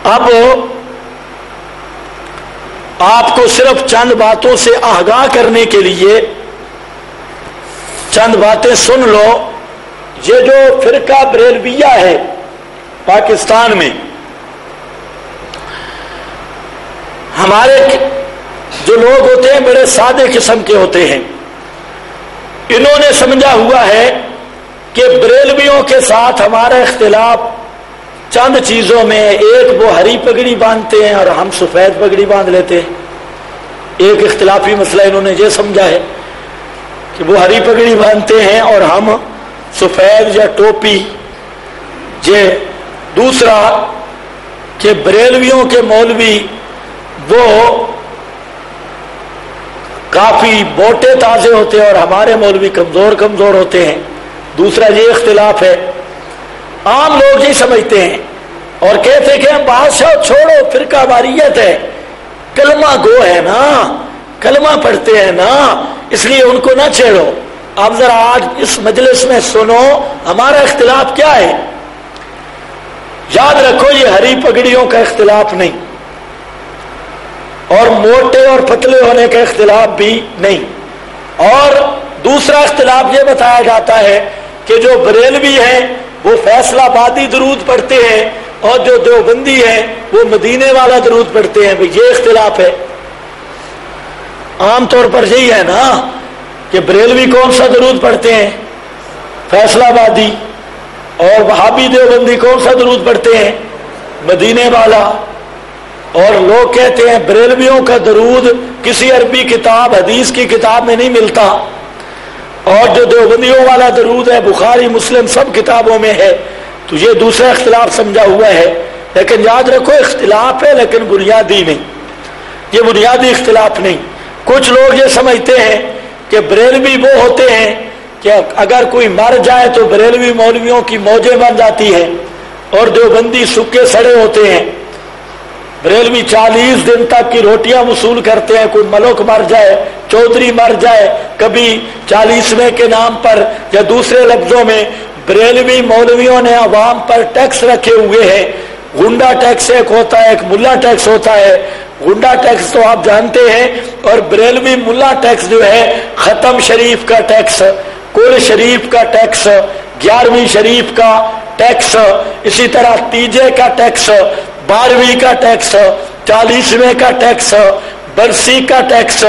اب آپ کو صرف چند باتوں سے آگاہ کرنے کے لیے چند باتیں سن لو. یہ جو فرقہ بریلویہ ہے پاکستان میں، ہمارے جو لوگ ہوتے ہیں بڑے سادے قسم کے ہوتے ہیں. انہوں نے سمجھا ہوا ہے کہ بریلویوں کے ساتھ ہمارا اختلاف چند چیزوں میں، ایک وہ ہری پگڑی باندھتے ہیں اور ہم سفید پگڑی باندھ لیتے ہیں. ایک اختلافی مسئلہ انہوں نے یہ سمجھا ہے کہ وہ ہری پگڑی باندھتے ہیں اور ہم سفید یا ٹوپی. یہ دوسرا کہ بریلویوں کے مولوی وہ کافی موٹے تازے ہوتے ہیں اور ہمارے مولوی کمزور ہوتے ہیں. دوسرا یہ اختلاف ہے. عام لوگ یہ سمجھتے ہیں اور کہتے کہ بادشاہ چھوڑو، فرقہ واریت ہے، کلمہ گو ہے نا، کلمہ پڑھتے ہیں نا، اس لیے ان کو نہ چھیڑو. آپ ذرا آج اس مجلس میں سنو ہمارا اختلاف کیا ہے. یاد رکھو یہ ہری پگڑیوں کا اختلاف نہیں اور موٹے اور پتلے ہونے کا اختلاف بھی نہیں. اور دوسرا اختلاف یہ بتایا جاتا ہے کہ جو بریلوی ہیں وہ فیصلہ آبادی درود پڑھتے ہیں اور جو دیوبندی ہیں وہ مدینے والا درود پڑھتے ہیں. یہ اختلاف ہے. عام طور پر یہی ہے نا کہ بریلوی کون سا درود پڑھتے ہیں؟ فیصلہ آبادی. اور وہابی دیوبندی کون سا درود پڑھتے ہیں؟ مدینے والا. اور لوگ کہتے ہیں بریلویوں کا درود کسی عربی کتاب حدیث کی کتاب میں نہیں ملتا اور جو دیوبندیوں والا درود ہے بخاری مسلم سب کتابوں میں ہے. تو یہ دوسرا اختلاف سمجھا ہوا ہے. لیکن یاد رکھو اختلاف ہے لیکن بنیادی نہیں. یہ بنیادی اختلاف نہیں. کچھ لوگ یہ سمجھتے ہیں کہ بریلوی وہ ہوتے ہیں کہ اگر کوئی مر جائے تو بریلوی مولویوں کی موجیں بن جاتی ہیں اور دیوبندی سکے سڑے ہوتے ہیں. بریلوی 40 دن تک کی روٹیاں وصول کرتے ہیں. کوئی ملک مر جائے، چودھری مر جائے، کبھی 40ویں کے نام پر یا دوسرے لفظوں میں بریلوی مولویوں نے عوام پر ٹیکس رکھے ہوئے ہیں. گنڈا ٹیکس ایک ہوتا ہے، ایک ملا ٹیکس ہوتا ہے. گنڈا ٹیکس تو آپ جانتے ہیں اور بریلوی ملا ٹیکس جو ہے ختم شریف کا ٹیکس، کل شریف کا ٹیکس، 11ویں شریف کا ٹیکس، اسی طرح تیجے کا ٹیکس، 12ویں کا ٹیکس، 40ویں کا ٹیکس، برسی کا ٹیکس،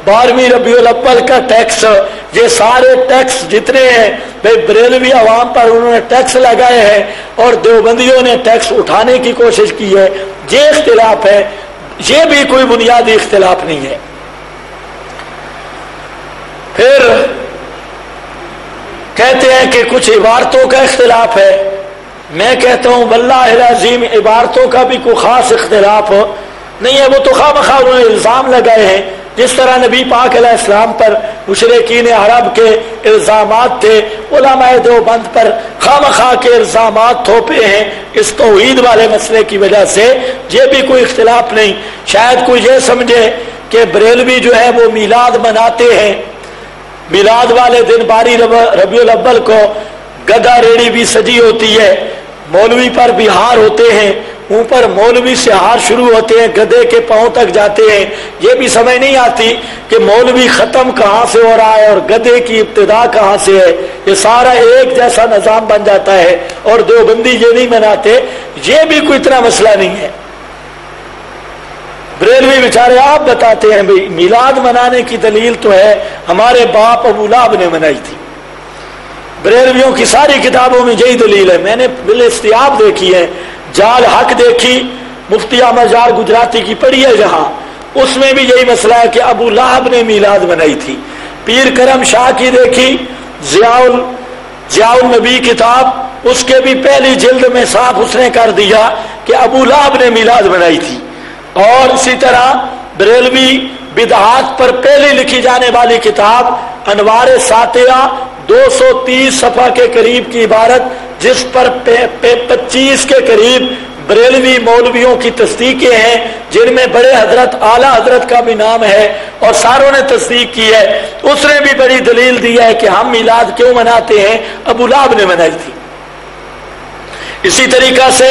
12ویں ربیع الاول کا ٹیکس. یہ سارے ٹیکس جتنے ہیں بریلوی عوام پر انہوں نے ٹیکس لگائے ہیں اور دیوبندیوں نے ٹیکس اٹھانے کی کوشش کی ہے. یہ اختلاف ہے. یہ بھی کوئی بنیادی اختلاف نہیں ہے. پھر کہتے ہیں کہ کچھ عبارتوں کا اختلاف ہے. میں کہتا ہوں واللہ العظیم عبارتوں کا بھی کوئی خاص اختلاف نہیں ہے. وہ تو خواہ مخواہ انہوں نے الزام لگائے ہیں. جس طرح نبی پاک علیہ السلام پر مشرکین عرب کے الزامات تھے، علماء دیوبند پر خواہ مخواہ کے الزامات تھوپے ہیں اس توحید والے مسئلے کی وجہ سے. یہ بھی کوئی اختلاف نہیں. شاید کوئی یہ سمجھے کہ بریلوی جو ہے وہ میلاد مناتے ہیں، میلاد والے دن 12 ربیع الاول کو گدا ریڑھی بھی سجی ہوتی ہے، مولوی پر بھی ہار ہوتے ہیں، اوپر مولوی سے ہار شروع ہوتے ہیں، گدے کے پاؤں تک جاتے ہیں. یہ بھی سمجھ نہیں آتی کہ مولوی ختم کہاں سے ہو رہا ہے اور گدے کی ابتدا کہاں سے ہے. یہ سارا ایک جیسا نظام بن جاتا ہے اور دیوبندی یہ نہیں مناتے. یہ بھی کوئی اتنا مسئلہ نہیں ہے. بریلوی بیچارے آپ بتاتے ہیں بھائی میلاد منانے کی دلیل تو ہے ہمارے باپ ابو لہب نے منائی تھی. بریلویوں کی ساری کتابوں میں یہی دلیل ہے. میں نے بالاستیاب دیکھی ہے، جال حق دیکھی، مفتی احمد جار گجراتی کی پڑھی ہے جہاں، اس میں بھی یہی مسئلہ ہے کہ ابو لہب نے میلاد منائی تھی. پیر کرم شاہ کی دیکھی، ضیاء النبی کتاب، اس کے بھی پہلی جلد میں صاف اس نے کر دیا کہ ابو لہب نے میلاد منائی تھی. اور اسی طرح بریلوی بدعات پر پہلی لکھی جانے والی کتاب انوار ساتیہ 230 صفحہ کے قریب کی عبارت، جس پر 25 کے قریب بریلوی مولویوں کی تصدیقیں ہیں، جن میں بڑے حضرت اعلی حضرت کا بھی نام ہے اور ساروں نے تصدیق کی ہے. اس نے بھی بڑی دلیل دی ہے کہ ہم میلاد کیوں مناتے ہیں، ابو لہب نے منائی تھی. اسی طریقہ سے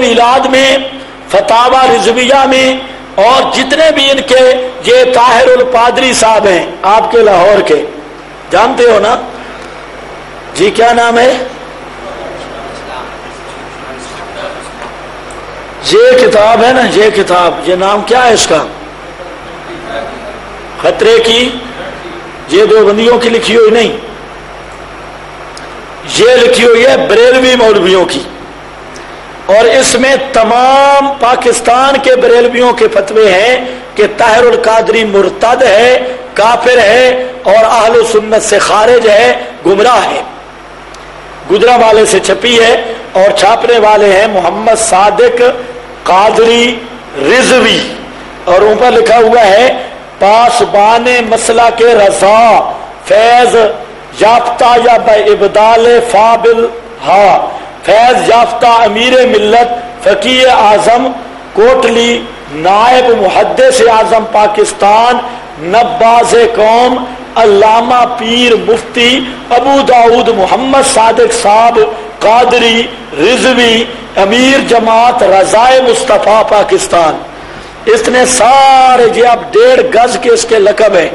میلاد میں, فتاوا رضویہ میں, اور جتنے بھی ان کے, یہ طاہر الپادری صاحب ہیں آپ کے لاہور کے, جانتے ہو نا جی, کیا نام ہے یہ کتاب ہے نا, یہ کتاب, یہ نام کیا ہے اس کا, خطرے کی, یہ دو بندیوں کی لکھی ہوئی نہیں, یہ لکھی ہوئی ہے بریلوی مولویوں کی, اور اس میں تمام پاکستان کے بریلویوں کے فتوے ہیں کہ طاہر القادری مرتد ہے, کافر ہے, اور اہل سنت سے خارج ہے, گمراہ ہے. گجرانوالے سے چھپی ہے, اور چھاپنے والے ہیں محمد صادق قادری رضوی, اور اوپر لکھا ہوا ہے پاسبان مسئلہ کے رضا فیض یافتہ یا بابدال فابل ہا, فیض یافتہ امیر ملت فقیہ اعظم کوٹلی نائب محدث اعظم پاکستان نباز قوم علامہ پیر مفتی ابو داؤد محمد صادق صاحب قادری رضوی امیر جماعت رضائے مصطفیٰ پاکستان. اس نے سارے, یہ اب 1.5 گز کے اس کے لقب ہیں,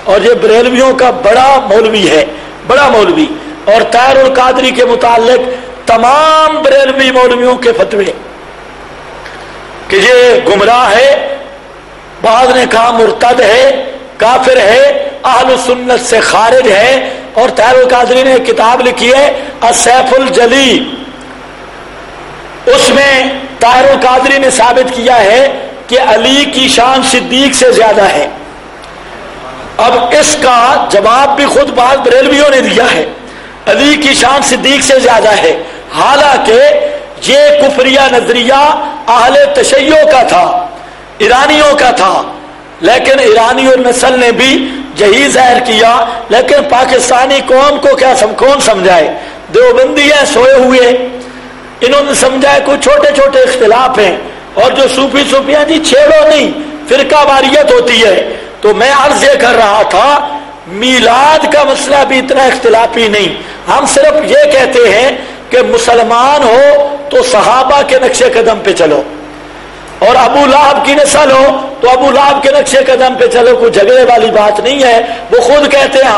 اور یہ بریلویوں کا بڑا مولوی ہے, بڑا مولوی, اور طاہر القادری کے متعلق تمام بریلوی مولویوں کے فتوے کہ یہ گمراہ ہے, بعض نے کہا مرتد ہے, کافر ہے, اہل سنت سے خارج ہے. اور طاہر القادری نے ایک کتاب لکھی ہے السیف الجلی, اس میں طاہر القادری نے ثابت کیا ہے کہ علی کی شان صدیق سے زیادہ ہے. اب اس کا جواب بھی خود بعض بریلویوں نے دیا ہے, علی کی شان صدیق سے زیادہ ہے, حالانکہ یہ کفریہ نظریہ اہل تشیع کا تھا, ایرانیوں کا تھا, لیکن ایرانی اور نسل نے بھی یہی ظاہر کیا. لیکن پاکستانی قوم کو کیا کون سمجھائے, دیوبندی ہیں سوئے ہوئے, انہوں نے سمجھا کوئی چھوٹے چھوٹے اختلاف ہیں, اور جو صوفیاں جی چھیڑو نہیں, فرقہ واریت ہوتی ہے. تو میں عرض یہ کر رہا تھا میلاد کا مسئلہ بھی اتنا اختلافی نہیں, ہم صرف یہ کہتے ہیں کہ مسلمان ہو تو صحابہ کے نقش قدم پہ چلو, اور ابو لہب کی نسل ہو تو ابو لہب کے نقش قدم پہ چلو, کوئی جھگڑے والی بات نہیں ہے. وہ خود کہتے ہیں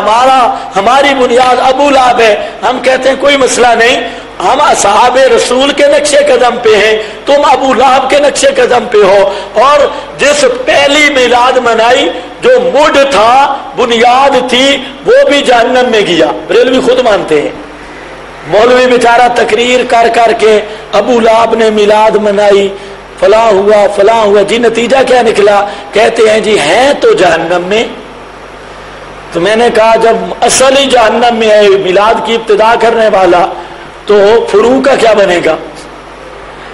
ہماری بنیاد ابو لہب ہے, ہم کہتے ہیں کوئی مسئلہ نہیں, ہم اصحاب رسول کے نقش قدم پہ ہیں, تم ابو لہب کے نقش قدم پہ ہو. اور جس پہلی میلاد منائی جو مڈ تھا, بنیاد تھی, وہ بھی جہنم میں گیا. بریلوی خود مانتے ہیں, مولوی بیچارہ تقریر کر کر کے ابو لہب نے میلاد منائی, فلاں ہوا جی, نتیجہ کیا نکلا, کہتے ہیں جی ہیں تو جہنم میں. تو میں نے کہا جب اصل ہی جہنم میں ہے میلاد کی ابتدا کرنے والا, تو فروع کا کیا بنے گا,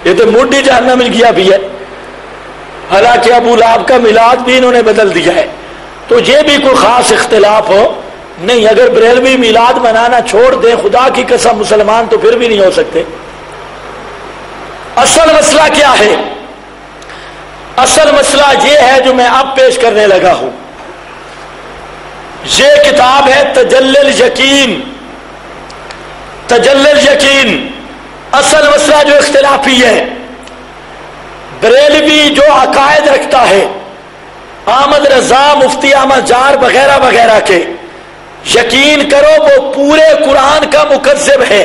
یہ تو مڈی جہنم میں گیا بھی ہے. حالانکہ ابو لہب کا میلاد بھی انہوں نے بدل دیا ہے. تو یہ بھی کوئی خاص اختلاف ہو نہیں. اگر بریلوی میلاد منانا چھوڑ دیں, خدا کی قسم مسلمان تو پھر بھی نہیں ہو سکتے. اصل مسئلہ کیا ہے, اصل مسئلہ یہ ہے جو میں اب پیش کرنے لگا ہوں. یہ کتاب ہے تجلی الیقین, تجلی الیقین. اصل مسئلہ جو اختلافی ہے, بریلوی جو عقائد رکھتا ہے, احمد رضا, مفتی احمد جار وغیرہ وغیرہ کے, یقین کرو وہ پورے قرآن کا مکذب ہے,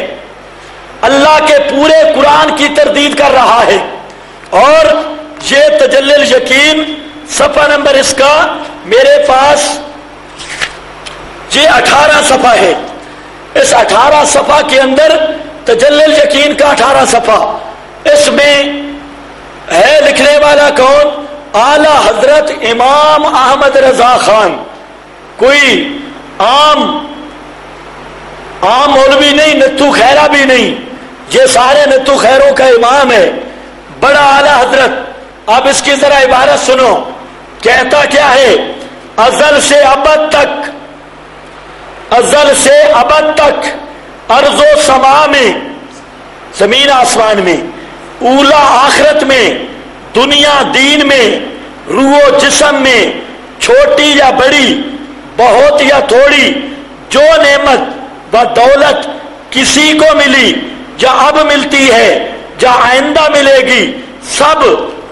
اللہ کے پورے قرآن کی تردید کر رہا ہے. اور یہ تجلی الیقین صفحہ نمبر اس کا میرے پاس یہ 18 صفحہ ہے. اس 18 صفحہ کے اندر تجلی الیقین کا 18 صفحہ, اس میں ہے لکھنے والا کون, اعلی حضرت امام احمد رضا خان. کوئی عام مولوی نہیں, نتو خیرہ بھی نہیں, یہ سارے نتو خیروں کا امام ہے, بڑا اعلی حضرت. اب اس کی ذرا عبارت سنو, کہتا کیا ہے, ازل سے ابد تک, ازل سے ابد تک, ارض و سما میں, زمین آسمان میں, اولا آخرت میں, دنیا دین میں, روح و جسم میں, چھوٹی یا بڑی, بہت یا تھوڑی, جو نعمت و دولت کسی کو ملی یا اب ملتی ہے, جہاں آئندہ ملے گی، سب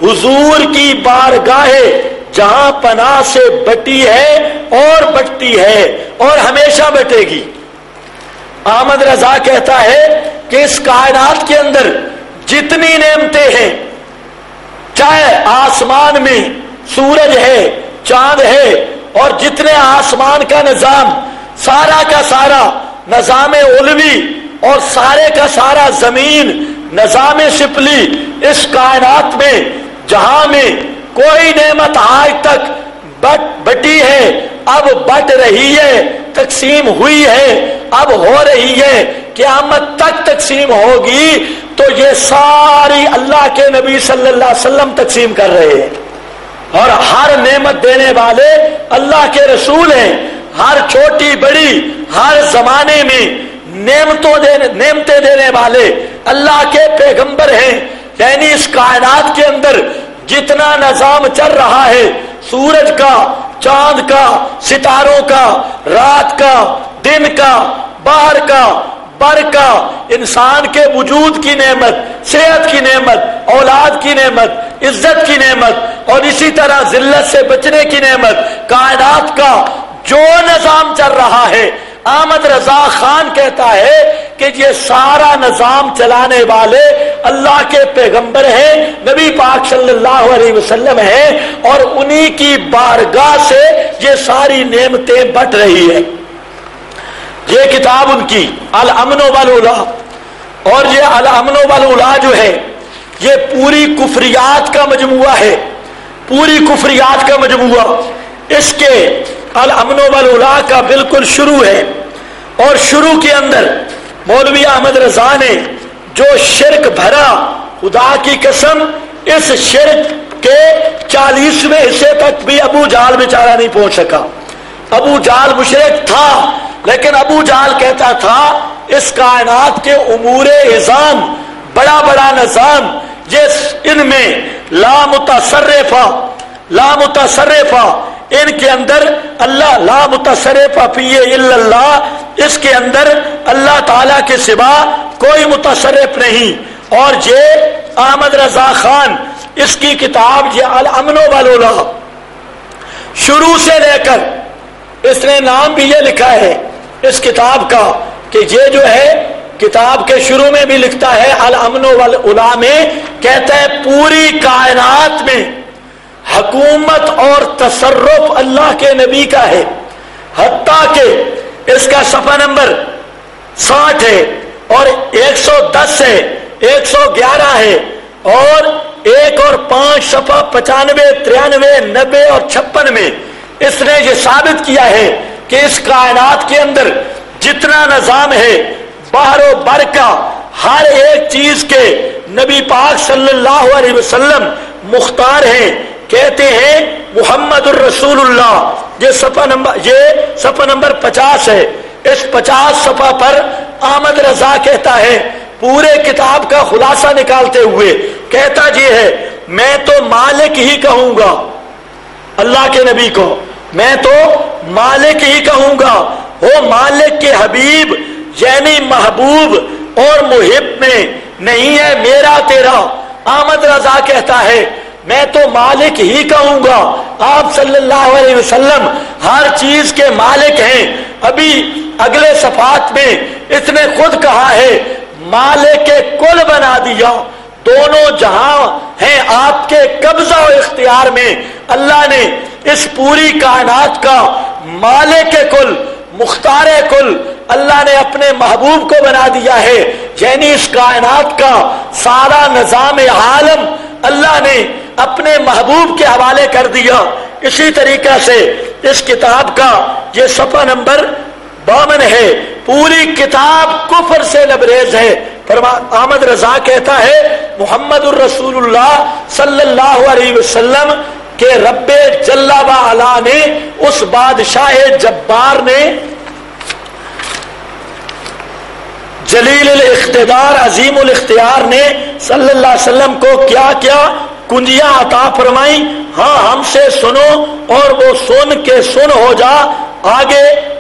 حضور کی بارگاہ جہاں پناہ سے بٹی ہے اور بٹتی ہے اور ہمیشہ بٹے گی۔ احمد رضا کہتا ہے کہ اس کائنات کے اندر جتنی نعمتیں ہیں، چاہے آسمان میں سورج ہے، چاند ہے، اور جتنے آسمان کا نظام، سارا کا سارا نظام علوی اور سارے کا سارا زمین نظام سپلی، اس کائنات میں جہاں میں کوئی نعمت آج تک بٹی ہے، اب بٹ رہی ہے، تقسیم ہوئی ہے، اب ہو رہی ہے، قیامت تک تقسیم ہوگی، تو یہ ساری اللہ کے نبی صلی اللہ علیہ وسلم تقسیم کر رہے ہیں، اور ہر نعمت دینے والے اللہ کے رسول ہیں، ہر چھوٹی بڑی ہر زمانے میں نعمتیں دینے والے اللہ کے پیغمبر ہیں۔ یعنی اس کائنات کے اندر جتنا نظام چل رہا ہے، سورج کا، چاند کا، ستاروں کا، رات کا، دن کا، باہر کا، بر کا، انسان کے وجود کی نعمت، صحت کی نعمت، اولاد کی نعمت، عزت کی نعمت، اور اسی طرح ذلت سے بچنے کی نعمت، کائنات کا جو نظام چل رہا ہے، احمد رضا خان کہتا ہے کہ یہ سارا نظام چلانے والے اللہ کے پیغمبر ہیں، نبی پاک صلی اللہ علیہ وسلم ہیں، اور انہی کی بارگاہ سے یہ ساری نعمتیں بٹ رہی ہے۔ یہ کتاب ان کی الامن والعلا، اور یہ الامن والعلا جو ہے یہ پوری کفریات کا مجموعہ ہے، پوری کفریات کا مجموعہ۔ اس کے الامن والعلا کا بالکل شروع ہے، اور شروع کے اندر مولوی احمد رضا نے جو شرک بھرا، خدا کی قسم اس شرک کے 40ویں حصے تک بھی ابو جہل بیچارہ نہیں پہنچ سکا۔ ابو جہل مشرک تھا، لیکن ابو جہل کہتا تھا اس کائنات کے امور نظام، بڑا بڑا نظام، یہ ان میں لا متصرفہ ان کے اندر اللہ، لا متصرفہ فیہ الا اللہ، اس کے اندر اللہ تعالی کے سوا کوئی متصرف نہیں۔ اور یہ احمد رضا خان اس کی کتاب یہ الامن والعلا، شروع سے لے کر اس نے نام بھی یہ لکھا ہے اس کتاب کا کہ یہ جو ہے کتاب کے شروع میں بھی لکھتا ہے الامن والعلا میں، کہتا ہے پوری کائنات میں حکومت اور تصرف اللہ کے نبی کا ہے، حتیٰ کہ اس کا صفحہ نمبر 60 ہے اور 110 ہے، 111 ہے، اور 1 اور 5 صفحہ 95 93 90 اور 56 میں اس نے یہ ثابت کیا ہے کہ اس کائنات کے اندر جتنا نظام ہے، باہر و بر کا ہر ایک چیز کے نبی پاک صلی اللہ علیہ وسلم مختار ہیں۔ کہتے ہیں محمد الرسول اللہ، یہ صفحہ نمبر 50 ہے۔ اس 50 صفحہ پر احمد رضا کہتا ہے پورے کتاب کا خلاصہ نکالتے ہوئے، کہتا جی ہے میں تو مالک ہی کہوں گا اللہ کے نبی کو، میں تو مالک ہی کہوں گا، وہ مالک کے حبیب یعنی محبوب اور محب میں نہیں ہے میرا تیرا۔ احمد رضا کہتا ہے میں تو مالک ہی کہوں گا، آپ صلی اللہ علیہ وسلم ہر چیز کے مالک ہیں۔ ابھی اگلے صفحات میں اس نے خود کہا ہے مالک کل بنا دیا، دونوں جہاں ہیں آپ کے قبضہ و اختیار میں۔ اللہ نے اس پوری کائنات کا مالک کل، مختار کل اللہ نے اپنے محبوب کو بنا دیا ہے، یعنی اس کائنات کا سارا نظام عالم اللہ نے اپنے محبوب کے حوالے کر دیا۔ اسی طریقہ سے اس کتاب کا یہ صفحہ نمبر 52 ہے، پوری کتاب کفر سے لبریز ہے۔ احمد رضا کہتا ہے محمد الرسول اللہ صلی اللہ علیہ وسلم کہ رب جل و علا نے اس بادشاہ جبار نے، جلیل الاقتدار عظیم الاختیار نے صلی اللہ علیہ وسلم کو کیا کیا کنجیاں عطا فرمائی۔ ہاں ہم سے سنو اور وہ سن کے سن ہو جا۔ آگے